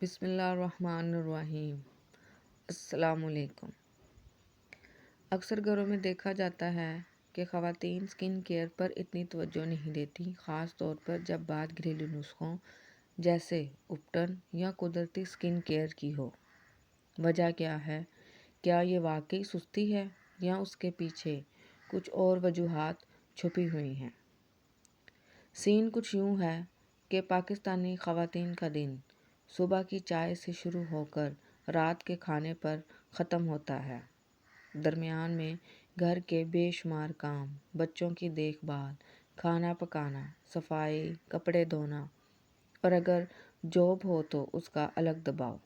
بسم اللہ الرحمن الرحیم۔ السلام علیکم۔ اکثر گھروں میں دیکھا جاتا ہے کہ خواتین سکن کیئر پر اتنی توجہ نہیں دیتی، خاص طور پر جب بات گھریلو نسخوں جیسے اپٹن یا قدرتی سکن کیئر کی ہو۔ وجہ کیا ہے؟ کیا یہ واقعی سستی ہے یا اس کے پیچھے کچھ اور وجوہات چھپی ہوئی ہیں؟ سین کچھ یوں ہے کہ پاکستانی خواتین کا دن صبح کی چائے سے شروع ہو کر رات کے کھانے پر ختم ہوتا ہے۔ درمیان میں گھر کے بے شمار کام، بچوں کی دیکھ بھال، کھانا پکانا، صفائی، کپڑے دھونا اور اگر جاب ہو تو اس کا الگ دباؤ۔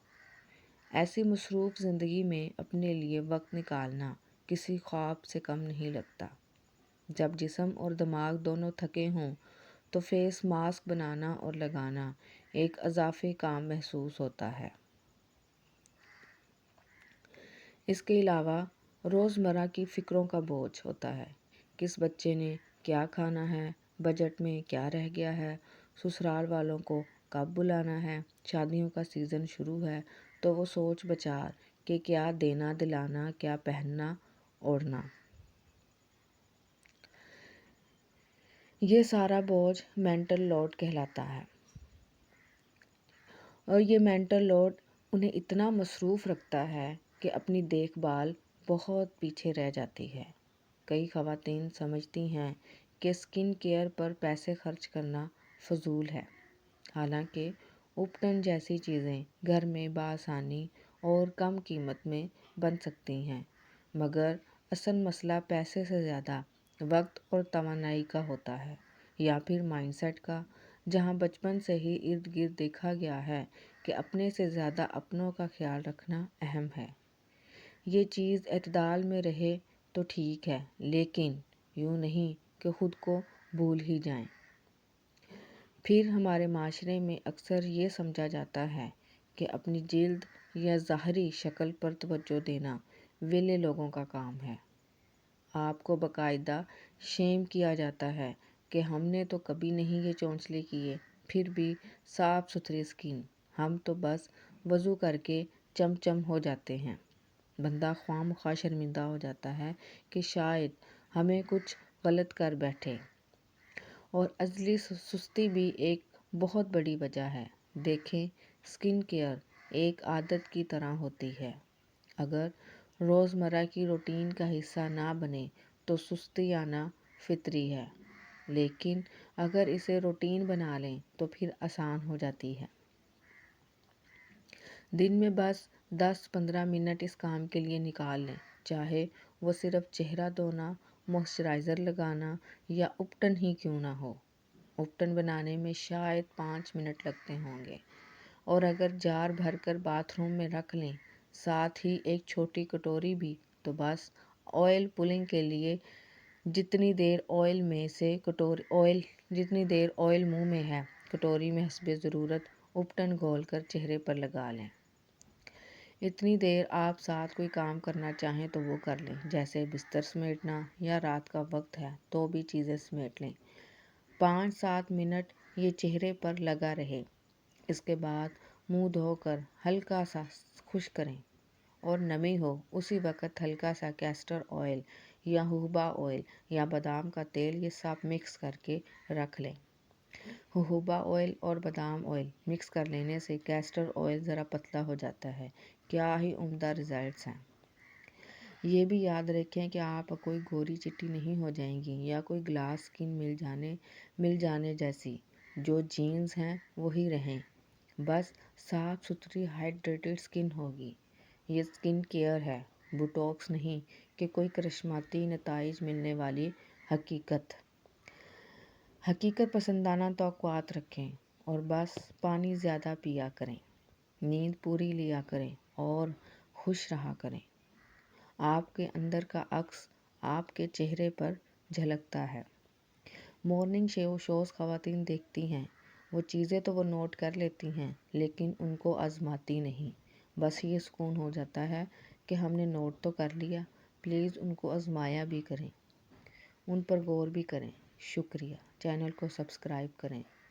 ایسی مصروف زندگی میں اپنے لیے وقت نکالنا کسی خواب سے کم نہیں لگتا۔ جب جسم اور دماغ دونوں تھکے ہوں تو فیس ماسک بنانا اور لگانا ایک اضافی کام محسوس ہوتا ہے۔ اس کے علاوہ روزمرہ کی فکروں کا بوجھ ہوتا ہے۔ کس بچے نے کیا کھانا ہے، بجٹ میں کیا رہ گیا ہے، سسرال والوں کو کب بلانا ہے، شادیوں کا سیزن شروع ہے تو وہ سوچ بچار کہ کیا دینا دلانا، کیا پہننا اوڑھنا۔ یہ سارا بوجھ مینٹل لوڈ کہلاتا ہے، اور یہ مینٹل لوڈ انہیں اتنا مصروف رکھتا ہے کہ اپنی دیکھ بھال بہت پیچھے رہ جاتی ہے۔ کئی خواتین سمجھتی ہیں کہ سکن کیئر پر پیسے خرچ کرنا فضول ہے، حالانکہ اپٹن جیسی چیزیں گھر میں بآسانی اور کم قیمت میں بن سکتی ہیں، مگر اصل مسئلہ پیسے سے زیادہ وقت اور توانائی کا ہوتا ہے، یا پھر مائنڈ سیٹ کا، جہاں بچپن سے ہی ارد گرد دیکھا گیا ہے کہ اپنے سے زیادہ اپنوں کا خیال رکھنا اہم ہے۔ یہ چیز اعتدال میں رہے تو ٹھیک ہے، لیکن یوں نہیں کہ خود کو بھول ہی جائیں۔ پھر ہمارے معاشرے میں اکثر یہ سمجھا جاتا ہے کہ اپنی جلد یا ظاہری شکل پر توجہ دینا ویلے لوگوں کا کام ہے۔ آپ کو باقاعدہ شیم کیا جاتا ہے کہ ہم نے تو کبھی نہیں یہ چونچلے کیے، پھر بھی صاف ستھری سکن، ہم تو بس وضو کر کے چم چم ہو جاتے ہیں۔ بندہ خواہ مخواہ شرمندہ ہو جاتا ہے کہ شاید ہمیں کچھ غلط کر بیٹھے۔ اور عضلی سستی بھی ایک بہت بڑی وجہ ہے۔ دیکھیں، سکن کیئر ایک عادت کی طرح ہوتی ہے۔ اگر روزمرہ کی روٹین کا حصہ نہ بنے تو سستی آنا فطری ہے، لیکن اگر اسے روٹین بنا لیں تو پھر آسان ہو جاتی ہے۔ دن میں بس 10-15 منٹ اس کام کے لیے نکال لیں، چاہے وہ صرف چہرہ دھونا، موئسچرائزر لگانا یا اپٹن ہی کیوں نہ ہو۔ اپٹن بنانے میں شاید 5 منٹ لگتے ہوں گے، اور اگر جار بھر کر باتھ روم میں رکھ لیں، ساتھ ہی ایک چھوٹی کٹوری بھی، تو بس آئل پولنگ کے لیے جتنی دیر آئل منہ میں ہے، کٹوری میں حسب ضرورت اپٹن گھول کر چہرے پر لگا لیں۔ اتنی دیر آپ ساتھ کوئی کام کرنا چاہیں تو وہ کر لیں، جیسے بستر سمیٹنا، یا رات کا وقت ہے تو بھی چیزیں سمیٹ لیں۔ 5-7 منٹ یہ چہرے پر لگا رہے، اس کے بعد منہ دھو کر ہلکا سا خشک کریں، اور نمی ہو اسی وقت ہلکا سا کیسٹر آئل یا ہوہوبا آئل یا بادام کا تیل، یہ سب مکس کر کے رکھ لیں۔ ہوہوبا آئل اور بادام آئل مکس کر لینے سے کیسٹر آئل ذرا پتلا ہو جاتا ہے۔ کیا ہی عمدہ رزلٹس ہیں۔ یہ بھی یاد رکھیں کہ آپ کوئی گوری چٹی نہیں ہو جائیں گی یا کوئی گلاس سکن مل جانے جیسی۔ جو جینز ہیں وہی رہیں، بس صاف ستھری ہائیڈریٹڈ سکن ہوگی۔ یہ سکن کیئر ہے، بوٹوکس نہیں کہ کوئی کرشماتی نتائج ملنے والی حقیقت پسندانہ توقعات رکھیں، اور بس پانی زیادہ پیا کریں، نیند پوری لیا کریں اور خوش رہا کریں۔ آپ کے اندر کا عکس آپ کے چہرے پر جھلکتا ہے۔ مارننگ شوز خواتین دیکھتی ہیں، وہ چیزیں تو وہ نوٹ کر لیتی ہیں، لیکن ان کو آزماتی نہیں۔ بس یہ سکون ہو جاتا ہے کہ ہم نے نوٹ تو کر لیا، پلیز ان کو آزمایا بھی کریں، ان پر غور بھی کریں۔ شکریہ۔ چینل کو سبسکرائب کریں۔